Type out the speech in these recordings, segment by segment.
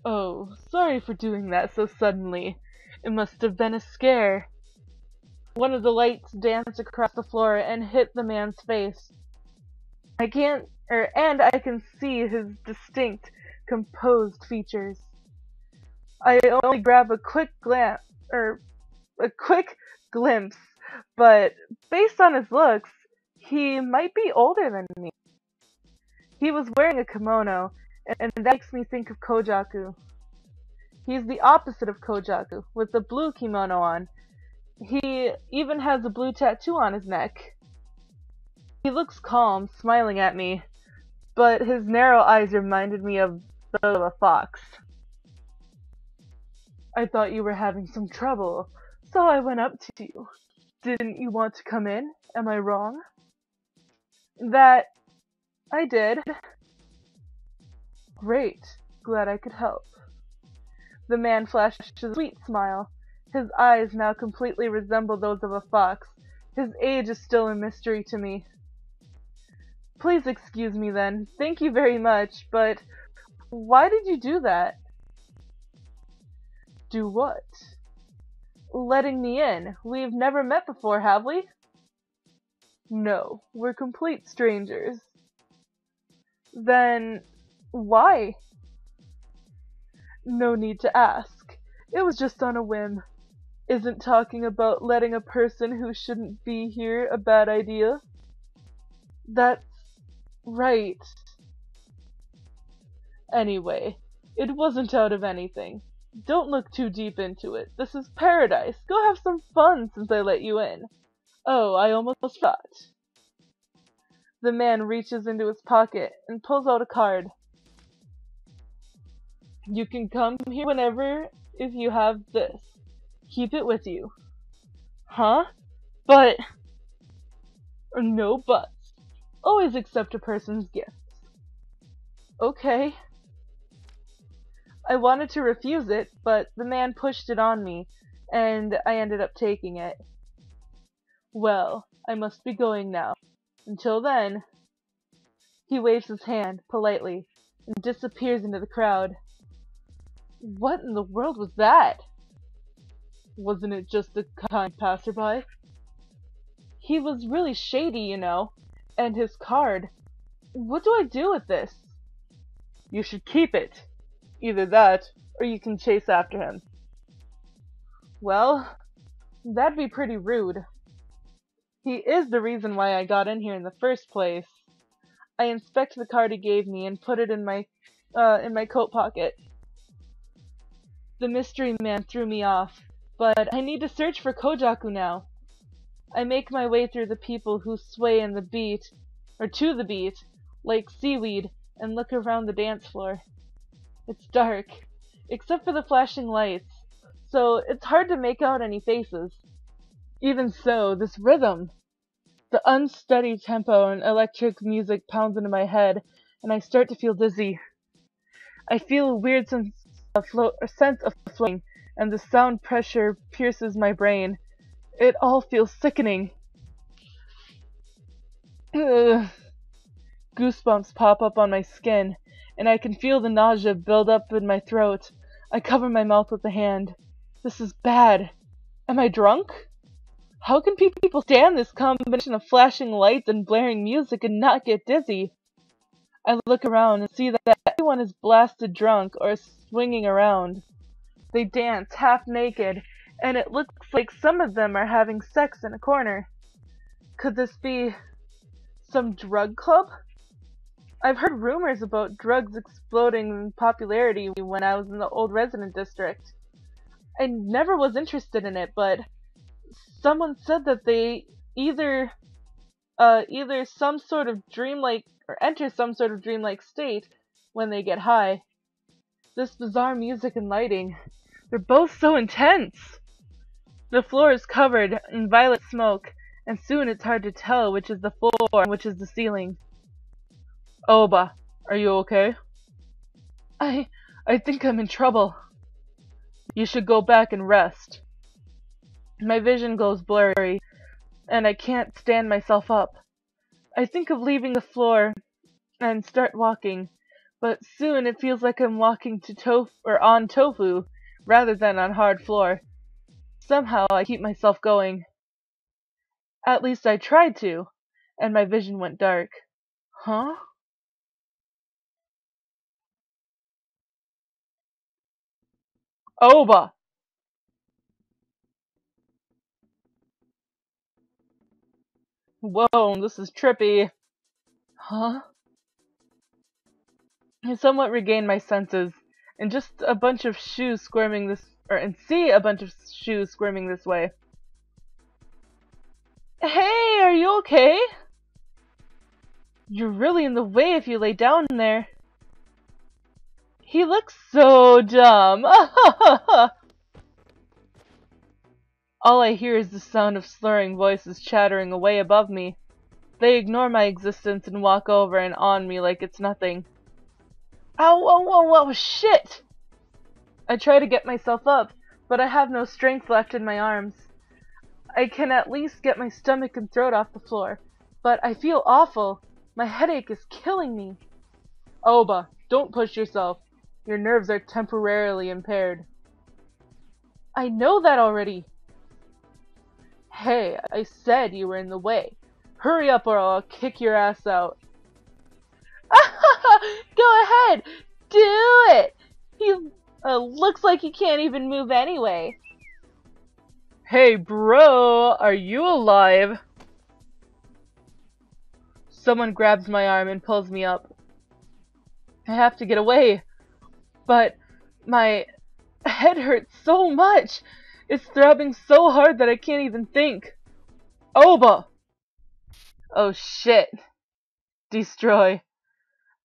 Oh, sorry for doing that so suddenly. It must have been a scare. One of the lights danced across the floor and hit the man's face. And I can see his distinct, composed features. I only grab a quick glimpse, but based on his looks, he might be older than me. He was wearing a kimono, and that makes me think of Koujaku. He's the opposite of Koujaku, with the blue kimono on. He even has a blue tattoo on his neck. He looks calm, smiling at me, but his narrow eyes reminded me of those of a fox. I thought you were having some trouble, so I went up to you. Didn't you want to come in? Am I wrong? That I did. Great. Glad I could help. The man flashed a sweet smile. His eyes now completely resemble those of a fox. His age is still a mystery to me. Please excuse me then. Thank you very much, but why did you do that? Do what? Letting me in. We've never met before, have we? No, we're complete strangers. Then, why? No need to ask. It was just on a whim. Isn't talking about letting a person who shouldn't be here a bad idea? That's right. Anyway, it wasn't out of anything. Don't look too deep into it. This is paradise. Go have some fun since I let you in. Oh, I almost forgot. The man reaches into his pocket and pulls out a card. You can come here whenever if you have this. Keep it with you. Huh? But... No buts. Always accept a person's gifts. Okay. I wanted to refuse it, but the man pushed it on me, and I ended up taking it. Well, I must be going now. Until then... He waves his hand, politely, and disappears into the crowd. What in the world was that? Wasn't it just a kind passerby? He was really shady, you know, and his card. What do I do with this? You should keep it. Either that, or you can chase after him. Well, that'd be pretty rude. He is the reason why I got in here in the first place. I inspect the card he gave me and put it in my coat pocket. The mystery man threw me off, but I need to search for Koujaku now. I make my way through the people who sway in the beat, or to the beat, like seaweed, and look around the dance floor. It's dark, except for the flashing lights, so it's hard to make out any faces. Even so, this rhythm! The unsteady tempo and electric music pounds into my head, and I start to feel dizzy. I feel a weird sense of floating, and the sound pressure pierces my brain. It all feels sickening. Ugh. Goosebumps pop up on my skin, and I can feel the nausea build up in my throat. I cover my mouth with a hand. This is bad. Am I drunk? How can people stand this combination of flashing lights and blaring music and not get dizzy? I look around and see that everyone is blasted drunk or swinging around. They dance half naked, and it looks like some of them are having sex in a corner. Could this be some drug club? I've heard rumors about drugs exploding in popularity when I was in the old resident district. I never was interested in it, but someone said that they either some sort of dreamlike or enter some sort of dreamlike state when they get high. This bizarre music and lighting, they're both so intense. The floor is covered in violet smoke, and soon it's hard to tell which is the floor and which is the ceiling. Aoba, are you okay? I think I'm in trouble. You should go back and rest. My vision goes blurry, and I can't stand myself up. I think of leaving the floor and start walking, but soon it feels like I'm walking on tofu rather than on hard floor. Somehow I keep myself going. At least I tried to, and my vision went dark. Huh? Aoba! Whoa, this is trippy. Huh? I somewhat regained my senses, and just a bunch of shoes squirming and see a bunch of shoes squirming this way. Hey, are you okay? You're really in the way if you lay down there. He looks so dumb. All I hear is the sound of slurring voices chattering away above me. They ignore my existence and walk over and on me like it's nothing. Ow, whoa, whoa, whoa, shit! I try to get myself up, but I have no strength left in my arms. I can at least get my stomach and throat off the floor, but I feel awful. My headache is killing me. Aoba, don't push yourself. Your nerves are temporarily impaired. I know that already. Hey, I said you were in the way. Hurry up or I'll kick your ass out. Go ahead! Do it! He looks like he can't even move anyway. Hey bro, are you alive? Someone grabs my arm and pulls me up. I have to get away, but my head hurts so much. It's throbbing so hard that I can't even think. Aoba! Oh shit. Destroy.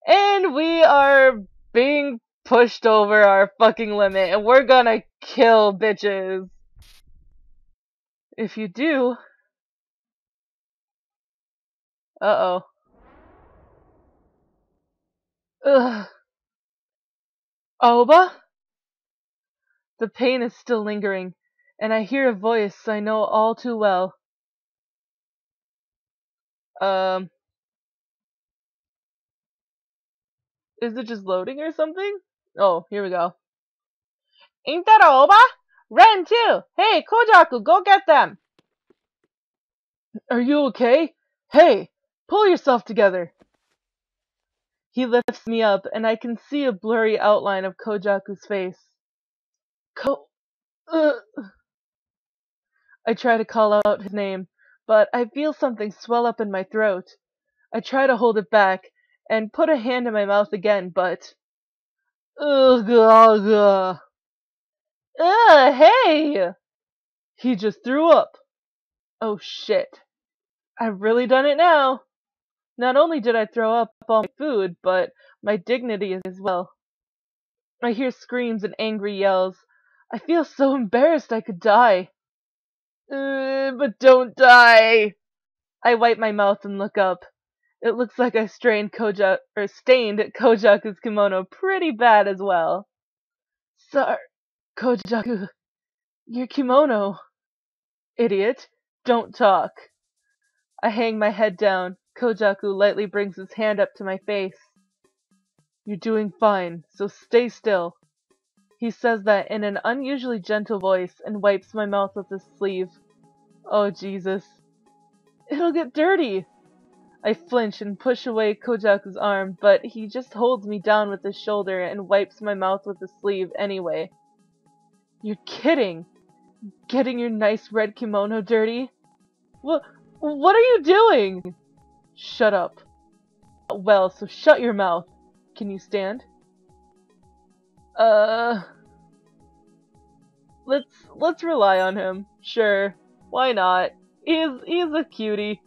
And we are being pushed over our fucking limit, and we're gonna kill bitches. If you do... Uh-oh. Ugh. Aoba? The pain is still lingering, and I hear a voice I know all too well. Is it just loading or something? Oh, here we go. Ain't that Aoba? Ren too! Hey, Koujaku, go get them! Are you okay? Hey, pull yourself together! He lifts me up, and I can see a blurry outline of Koujaku's face. I try to call out his name, but I feel something swell up in my throat. I try to hold it back, and put a hand in my mouth again, but... Hey! He just threw up. Oh shit. I've really done it now. Not only did I throw up all my food, but my dignity as well. I hear screams and angry yells. I feel so embarrassed I could die. But don't die. I wipe my mouth and look up. It looks like I stained Koujaku's kimono pretty bad as well. Sorry, Koujaku, your kimono. Idiot, don't talk. I hang my head down. Koujaku lightly brings his hand up to my face. You're doing fine, so stay still. He says that in an unusually gentle voice and wipes my mouth with his sleeve. Oh Jesus. It'll get dirty. I flinch and push away Koujaku's arm, but he just holds me down with his shoulder and wipes my mouth with his sleeve anyway. You're kidding. Getting your nice red kimono dirty? What are you doing? Shut up. Well, so shut your mouth. Can you stand? Let's rely on him. Sure. Why not? He's a cutie.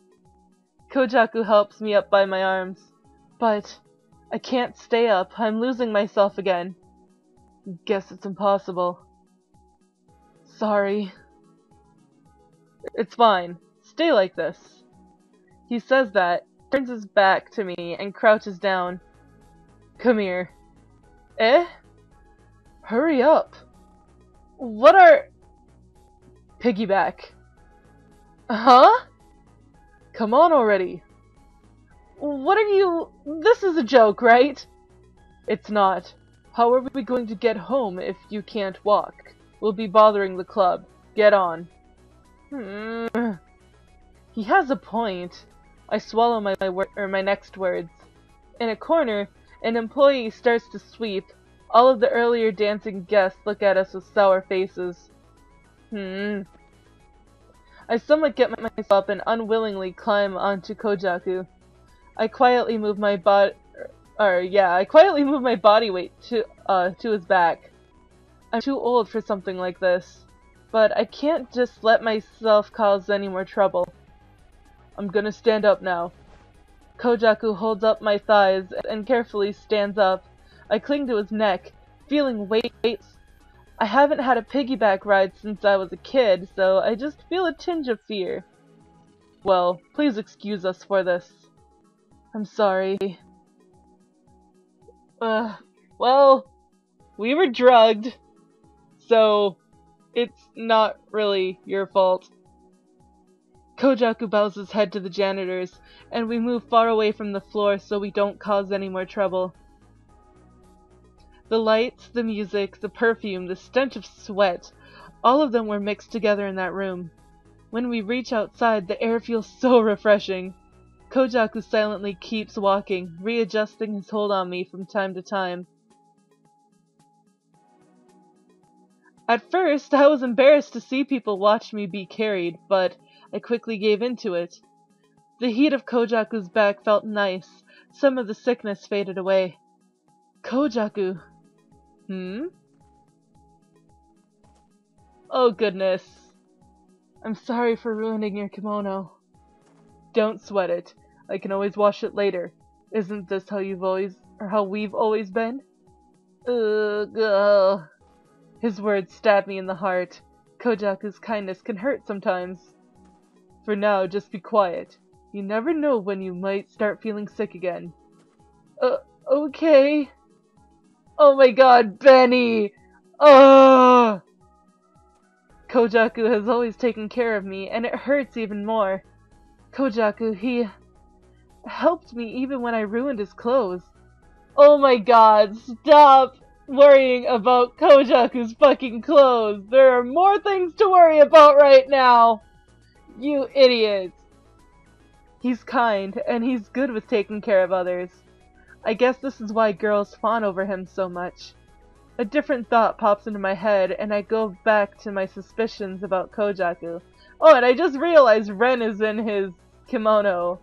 Koujaku helps me up by my arms. But I can't stay up. I'm losing myself again. Guess it's impossible. Sorry. It's fine. Stay like this. He says that, turns his back to me, and crouches down. Come here. Eh? Hurry up. What are... Piggyback. Huh? Come on already. What are you... This is a joke, right? It's not. How are we going to get home if you can't walk? We'll be bothering the club. Get on. He has a point. I swallow my next words. In a corner, an employee starts to sweep. All of the earlier dancing guests look at us with sour faces. I somewhat get myself up and unwillingly climb onto Koujaku. I quietly move my body weight to his back. I'm too old for something like this, but I can't just let myself cause any more trouble. I'm gonna stand up now. Koujaku holds up my thighs and carefully stands up. I cling to his neck, feeling weights. I haven't had a piggyback ride since I was a kid, so I just feel a tinge of fear. Well, please excuse us for this. I'm sorry. Well, we were drugged, so it's not really your fault. Koujaku bows his head to the janitors, and we move far away from the floor so we don't cause any more trouble. The lights, the music, the perfume, the stench of sweat, all of them were mixed together in that room. When we reach outside, the air feels so refreshing. Koujaku silently keeps walking, readjusting his hold on me from time to time. At first, I was embarrassed to see people watch me be carried, but I quickly gave in to it. The heat of Koujaku's back felt nice. Some of the sickness faded away. Koujaku. Oh goodness. I'm sorry for ruining your kimono. Don't sweat it. I can always wash it later. Isn't this how we've always been? Ugh. His words stabbed me in the heart. Koujaku's kindness can hurt sometimes. For now, just be quiet. You never know when you might start feeling sick again. Okay. Oh my god, Benny! Ugh! Koujaku has always taken care of me, and it hurts even more. Koujaku, he helped me even when I ruined his clothes. Oh my god, stop worrying about Koujaku's fucking clothes! There are more things to worry about right now! You idiot! He's kind, and he's good with taking care of others. I guess this is why girls fawn over him so much. A different thought pops into my head, and I go back to my suspicions about Koujaku. Oh, and I just realized Ren is in his kimono.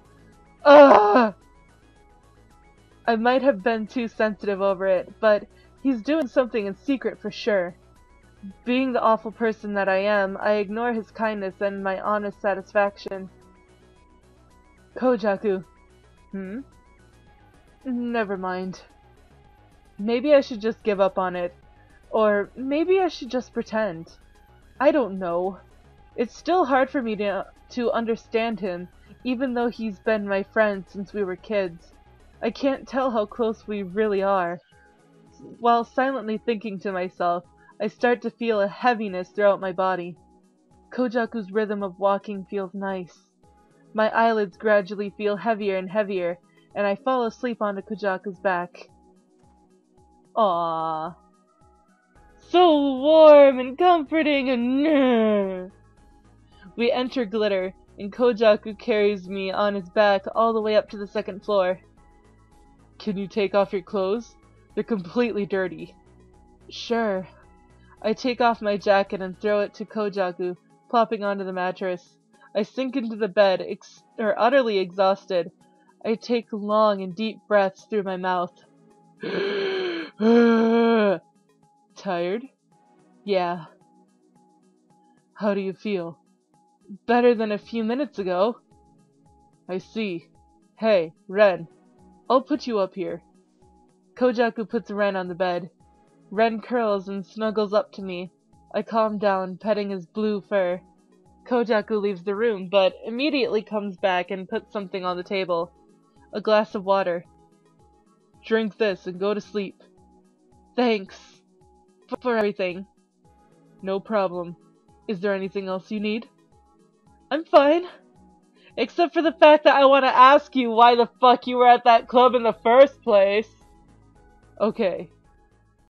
Ugh! I might have been too sensitive over it, but he's doing something in secret for sure. Being the awful person that I am, I ignore his kindness and my honest satisfaction. Koujaku. Never mind. Maybe I should just give up on it. Or maybe I should just pretend. I don't know. It's still hard for me to understand him, even though he's been my friend since we were kids. I can't tell how close we really are. While silently thinking to myself, I start to feel a heaviness throughout my body. Koujaku's rhythm of walking feels nice. My eyelids gradually feel heavier and heavier, and I fall asleep onto Koujaku's back. Aww. So warm and comforting and We enter Glitter, and Koujaku carries me on his back all the way up to the second floor. Can you take off your clothes? They're completely dirty. Sure. I take off my jacket and throw it to Koujaku, plopping onto the mattress. I sink into the bed, utterly exhausted. I take long and deep breaths through my mouth. Tired? Yeah. How do you feel? Better than a few minutes ago. I see. Hey, Ren. I'll put you up here. Koujaku puts Ren on the bed. Ren curls and snuggles up to me. I calm down, petting his blue fur. Koujaku leaves the room, but immediately comes back and puts something on the table. A glass of water. Drink this and go to sleep. Thanks for everything. No problem. Is there anything else you need? I'm fine. Except for the fact that I want to ask you why the fuck you were at that club in the first place. Okay,